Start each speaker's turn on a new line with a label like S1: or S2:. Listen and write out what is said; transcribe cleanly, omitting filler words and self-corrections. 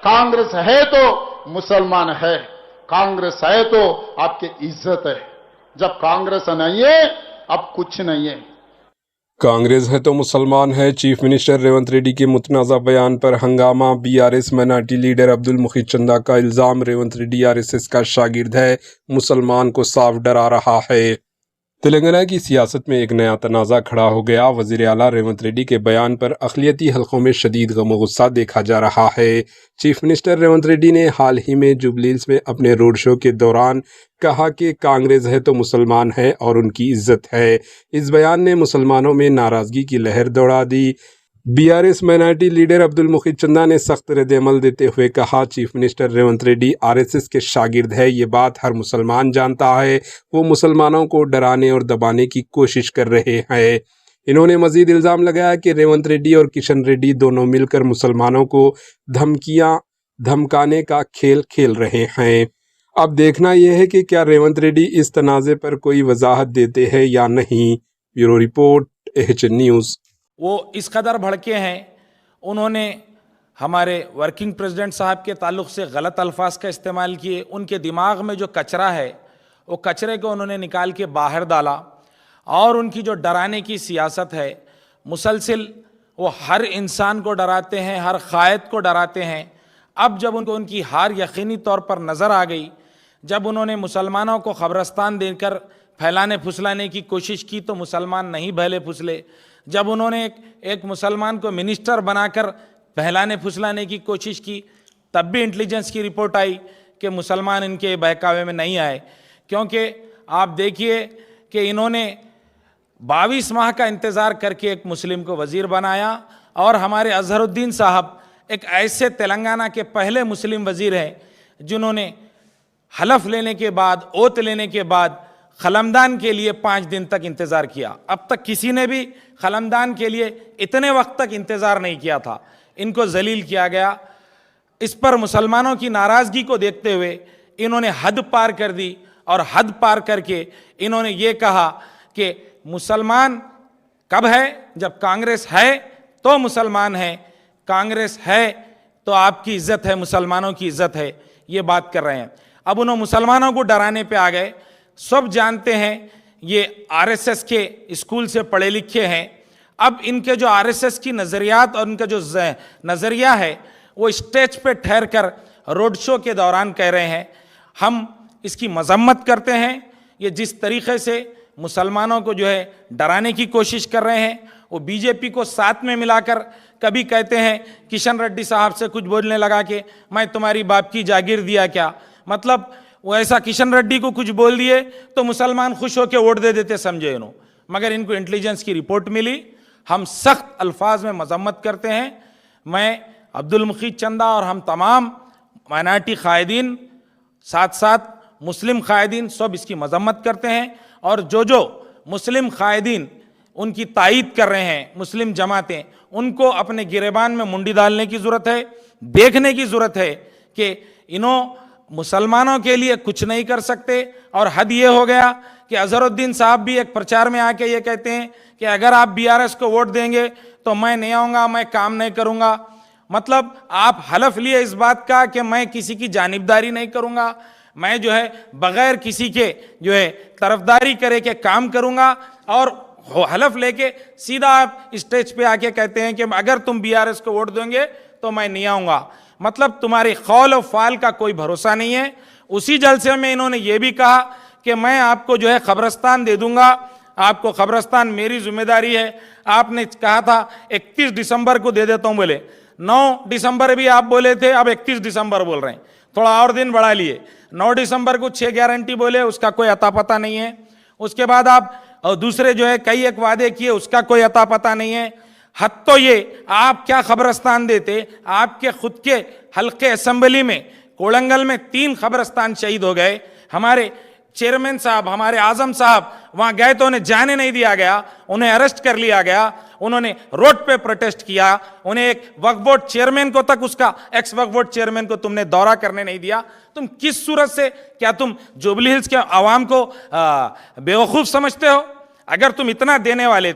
S1: कांग्रेस है तो मुसलमान है, कांग्रेस है तो आपकी इज्जत है। जब कांग्रेस नहीं है अब कुछ नहीं है।
S2: कांग्रेस है तो मुसलमान है। चीफ मिनिस्टर रेवंत रेड्डी के मुतनाज़ा बयान पर हंगामा। बीआरएस माइनॉरिटी लीडर अब्दुल मुखीद चंदा का इल्ज़ाम, रेवंत रेड्डी आरएसएस का शागिर्द है, मुसलमान को साफ डरा रहा है। तेलंगाना की सियासत में एक नया तनाज़ा खड़ा हो गया। वज़ीर आला रेवंत रेड्डी के बयान पर अक़लियती हलकों में शदीद गम गुस्सा देखा जा रहा है। चीफ मिनिस्टर रेवंत रेड्डी ने हाल ही में जुबली हिल्स में अपने रोड शो के दौरान कहा कि कांग्रेस है तो मुसलमान है और उनकी इज्जत है। इस बयान ने मुसलमानों में नाराज़गी की लहर दौड़ा दी। बीआरएस माइनॉरिटी लीडर अब्दुल मुखीद चंदा ने सख्त रद्द-ए-अमल देते हुए कहा, chief minister Revanth Reddy RSS के शागिर्द है, ये बात हर मुसलमान जानता है। वो मुसलमानों को डराने और दबाने की कोशिश कर रहे हैं। इन्होंने मजीद इल्ज़ाम लगाया कि रेवंत रेड्डी और किशन रेड्डी दोनों मिलकर मुसलमानों को धमकाने का खेल खेल रहे हैं। अब देखना यह है कि क्या रेवंत रेड्डी इस तनाज़े पर कोई वजाहत देते हैं या नहीं। Bureau report, AHN news.
S3: वो इस कदर भड़के हैं, उन्होंने हमारे वर्किंग प्रेसिडेंट साहब के ताल्लुक़ से गलत अल्फाज का इस्तेमाल किए। उनके दिमाग में जो कचरा है वो कचरे को उन्होंने निकाल के बाहर डाला और उनकी जो डराने की सियासत है, मुसलसिल वो हर इंसान को डराते हैं, हर क़ायद को डराते हैं। अब जब उनको उनकी हार यकीनी तौर पर नज़र आ गई, जब उन्होंने मुसलमानों को ख़बरस्तान देकर फैलाने फुसलाने की कोशिश की तो मुसलमान नहीं बहले फुसले। जब उन्होंने एक मुसलमान को मिनिस्टर बनाकर बहलाने फुसलाने की कोशिश की, तब भी इंटेलिजेंस की रिपोर्ट आई कि मुसलमान इनके बहकावे में नहीं आए। क्योंकि आप देखिए कि इन्होंने 22 माह का इंतज़ार करके एक मुस्लिम को वज़ीर बनाया और हमारे अजहरुद्दीन साहब एक ऐसे तेलंगाना के पहले मुस्लिम वज़ीर हैं जिन्होंने हलफ लेने के बाद, ओत लेने के बाद खलमदान के लिए 5 दिन तक इंतज़ार किया। अब तक किसी ने भी खलमदान के लिए इतने वक्त तक इंतज़ार नहीं किया था। इनको जलील किया गया। इस पर मुसलमानों की नाराज़गी को देखते हुए इन्होंने हद पार कर दी और हद पार करके इन्होंने ये कहा कि मुसलमान कब है, जब कांग्रेस है तो मुसलमान है, कांग्रेस है तो आपकी इज्जत है, मुसलमानों की इज्जत है, ये बात कर रहे हैं। अब उन्होंने मुसलमानों को डराने पे आ गए। सब जानते हैं ये आरएसएस के स्कूल से पढ़े लिखे हैं। अब इनके जो आरएसएस की नज़रियात और इनका जो नज़रिया है वो स्टेज पे ठहर कर रोड शो के दौरान कह रहे हैं। हम इसकी मजम्मत करते हैं। ये जिस तरीक़े से मुसलमानों को जो है डराने की कोशिश कर रहे हैं, वो बीजेपी को साथ में मिलाकर कभी कहते हैं किशन रेड्डी साहब से कुछ बोलने लगा कि मैं तुम्हारी बाप की जागीर दिया क्या, मतलब वो ऐसा किशन रेड्डी को कुछ बोल दिए तो मुसलमान खुश होकर वोट दे देते समझे इन्हों। मगर इनको इंटेलिजेंस की रिपोर्ट मिली। हम सख्त अल्फाज में मजम्मत करते हैं। मैं अब्दुल मुखीद चंदा और हम तमाम माइनॉरिटी कायदीन, साथ साथ मुस्लिम कायदीन सब इसकी मजम्मत करते हैं। और जो मुस्लिम कायदीन उनकी तायीद कर रहे हैं, मुस्लिम जमातें, उनको अपने गिरेबान में मुंडी डालने की ज़रूरत है। देखने की ज़रूरत है कि इन्हों मुसलमानों के लिए कुछ नहीं कर सकते। और हद ये हो गया कि अजहरुद्दीन साहब भी एक प्रचार में आके ये कहते हैं कि अगर आप बीआरएस को वोट देंगे तो मैं नहीं आऊँगा, मैं काम नहीं करूँगा। मतलब आप हलफ लिए इस बात का कि मैं किसी की जानिबदारी नहीं करूँगा, मैं जो है बग़ैर किसी के जो है तरफदारी करे के काम करूँगा। और हलफ लेके सीधा आप स्टेज पे आके कहते हैं कि अगर तुम बीआरएस को वोट देंगे तो मैं नहीं आऊँगा। मतलब तुम्हारे कौल और फाल का कोई भरोसा नहीं है। उसी जलसे में इन्होंने ये भी कहा कि मैं आपको जो है ख़बरस्तान दे दूंगा, आपको ख़बरस्तान मेरी जिम्मेदारी है। आपने कहा था 31 दिसंबर को दे देता हूँ, बोले 9 दिसंबर भी आप बोले थे, अब 31 दिसंबर बोल रहे हैं, थोड़ा और दिन बढ़ा लिए। 9 दिसंबर को 6 गारंटी बोले, उसका कोई अता पता नहीं है। उसके बाद आप दूसरे जो है कई एक वादे किए, उसका कोई अता पता नहीं है। हद तो ये, आप क्या ख़बरस्तान देते, आपके खुद के हल्के असेंबली में कोलंगल में 3 ख़बरस्तान शहीद हो गए। हमारे चेयरमैन साहब, हमारे आजम साहब वहाँ गए तो उन्हें जाने नहीं दिया गया, उन्हें अरेस्ट कर लिया गया। उन्होंने रोड पे प्रोटेस्ट किया। उन्हें एक वक्फ बोर्ड चेयरमैन को तक, उसका एक्स वक्फ बोर्ड चेयरमैन को तुमने दौरा करने नहीं दिया। तुम किस सूरत से, क्या तुम जुबली हिल्स के आवाम को बेवकूफ़ समझते हो? अगर तुम इतना देने वाले